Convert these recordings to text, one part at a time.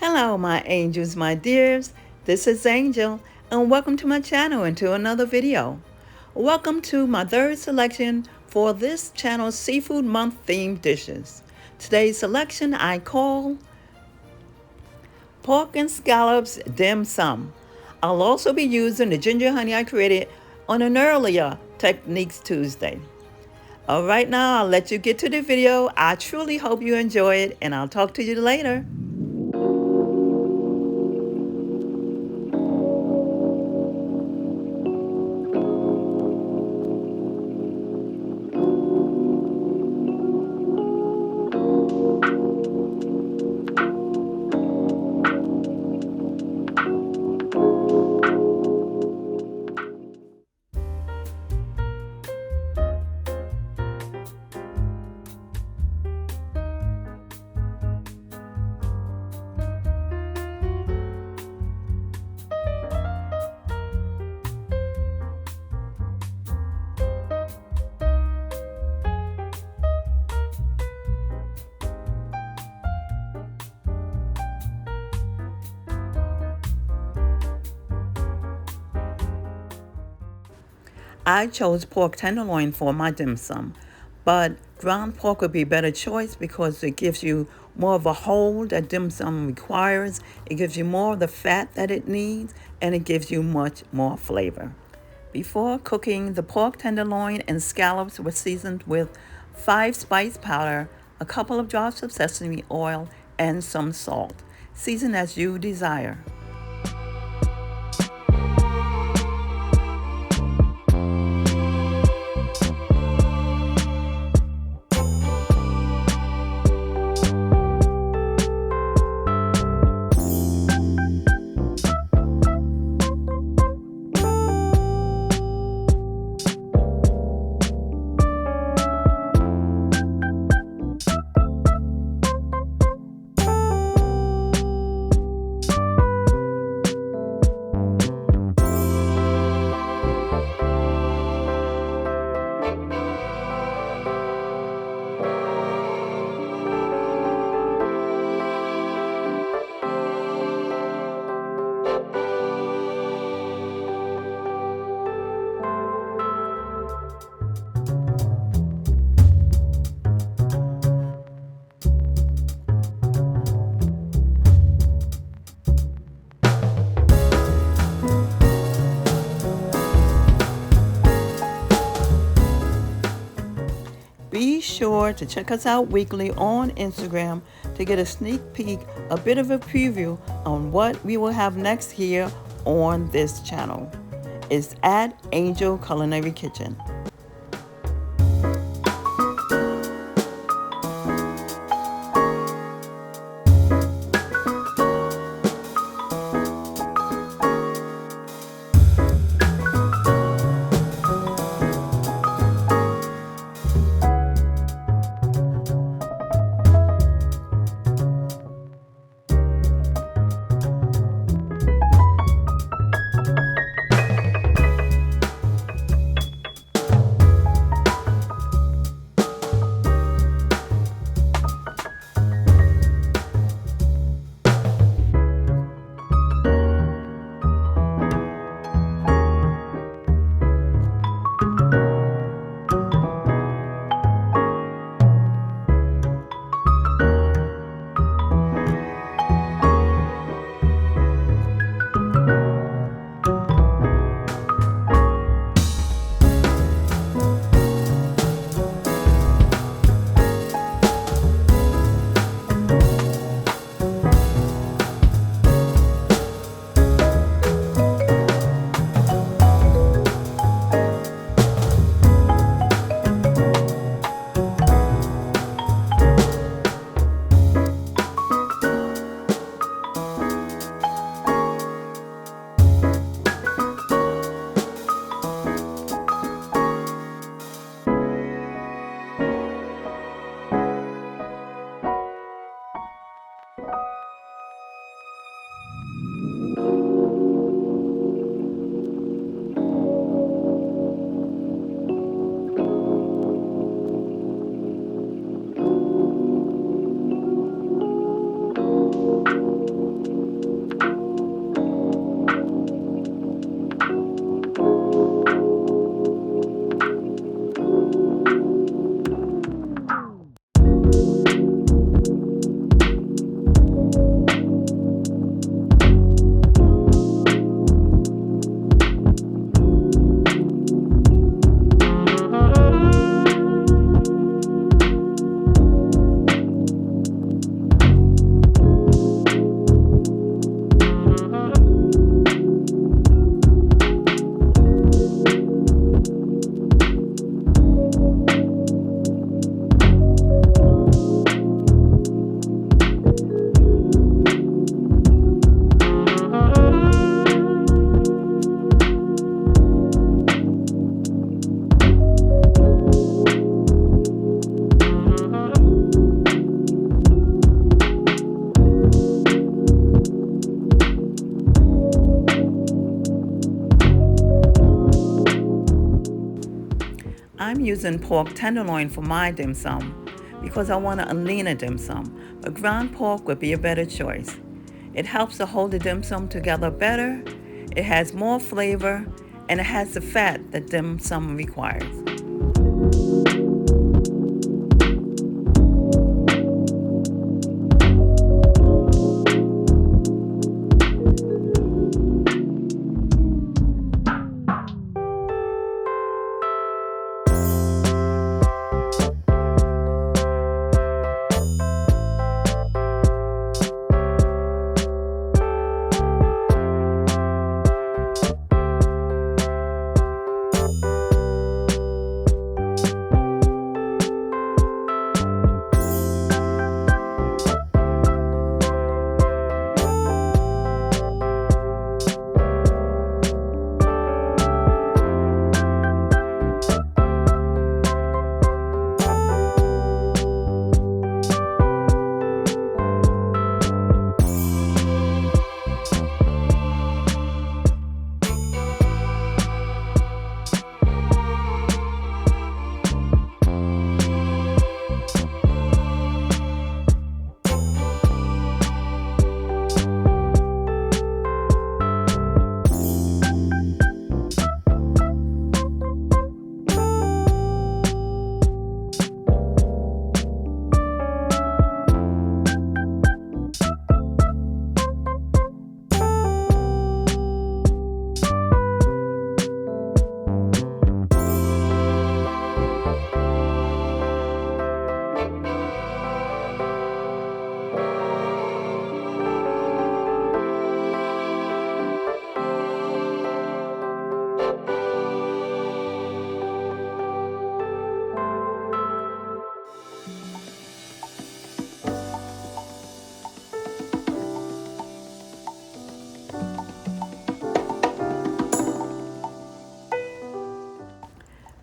Hello, my angels, my dears. This is Angel, and welcome to my channel and to another video. Welcome to my third selection for this channel's Seafood Month themed dishes. Today's selection I call Pork and Scallops Dim Sum. I'll also be using the ginger honey I created on an earlier Techniques Tuesday. All right, now I'll let you get to the video. I truly hope you enjoy it, and I'll talk to you later. I chose pork tenderloin for my dim sum, but ground pork would be a better choice because it gives you more of a hold that dim sum requires. It gives you more of the fat that it needs, and it gives you much more flavor. Before cooking, the pork tenderloin and scallops were seasoned with 5 spice powder, a couple of drops of sesame oil, and some salt. Season as you desire. Be sure to check us out weekly on Instagram to get a sneak peek, a bit of a preview on what we will have next here on this channel. It's at Angel Culinary Kitchen. I'm using pork tenderloin for my dim sum because I want a leaner dim sum, but ground pork would be a better choice. It helps to hold the dim sum together better, it has more flavor, and it has the fat that dim sum requires.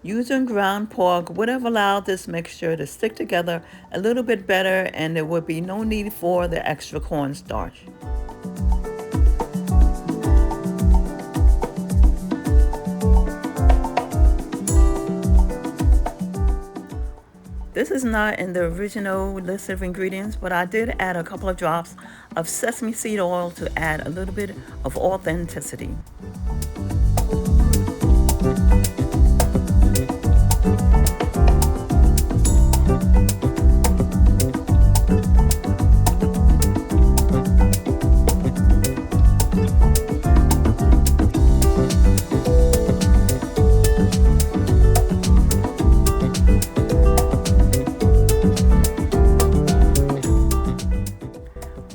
Using ground pork would have allowed this mixture to stick together a little bit better, and there would be no need for the extra cornstarch. This is not in the original list of ingredients, but I did add a couple of drops of sesame seed oil to add a little bit of authenticity.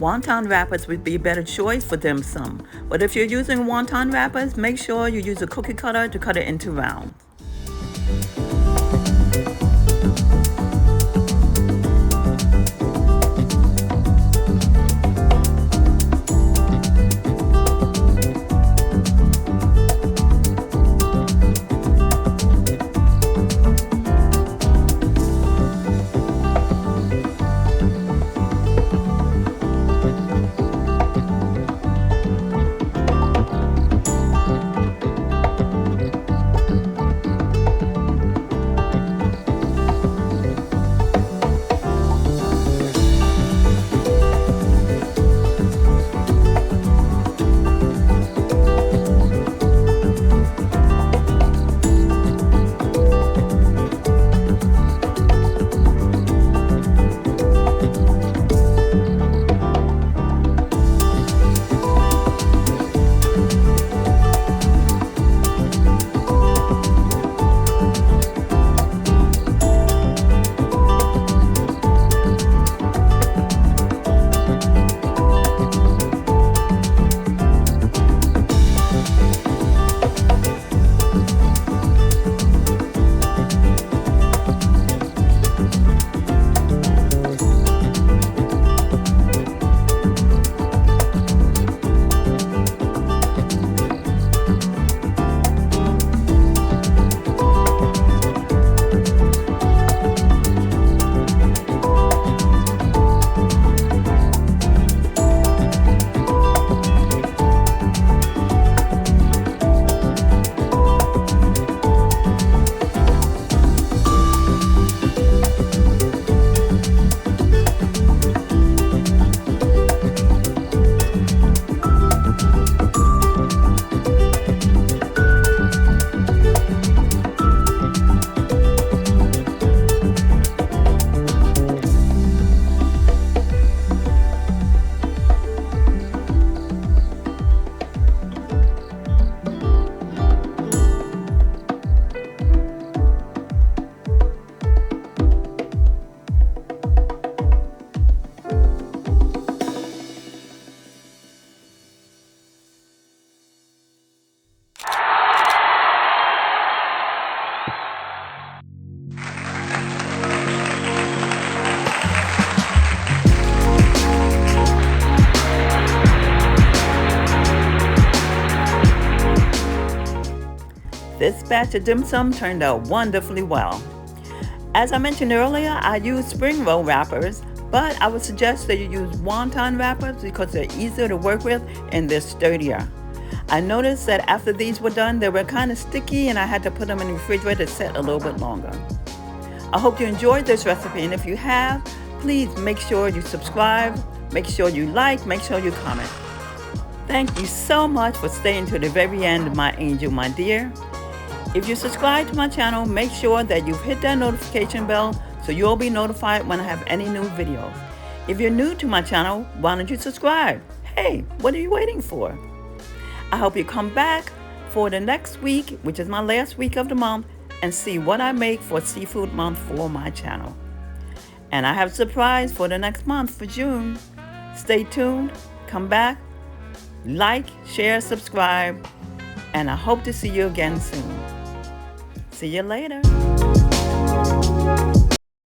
Wonton wrappers would be a better choice for dim sum, but if you're using wonton wrappers, make sure you use a cookie cutter to cut it into rounds. batch of dim sum turned out wonderfully well. As I mentioned earlier, I use spring roll wrappers, but I would suggest that you use wonton wrappers because they're easier to work with and they're sturdier. I noticed that after these were done, they were kind of sticky and I had to put them in the refrigerator to set a little bit longer. I hope you enjoyed this recipe, and if you have, please make sure you subscribe, make sure you like, make sure you comment. Thank you so much for staying to the very end, my angel, my dear. If you subscribe to my channel, make sure that you've hit that notification bell so you'll be notified when I have any new videos. If you're new to my channel, why don't you subscribe? Hey, what are you waiting for? I hope you come back for the next week, which is my last week of the month, and see what I make for Seafood Month for my channel. And I have a surprise for the next month for June. Stay tuned, come back, like, share, subscribe, and I hope to see you again soon. See you later.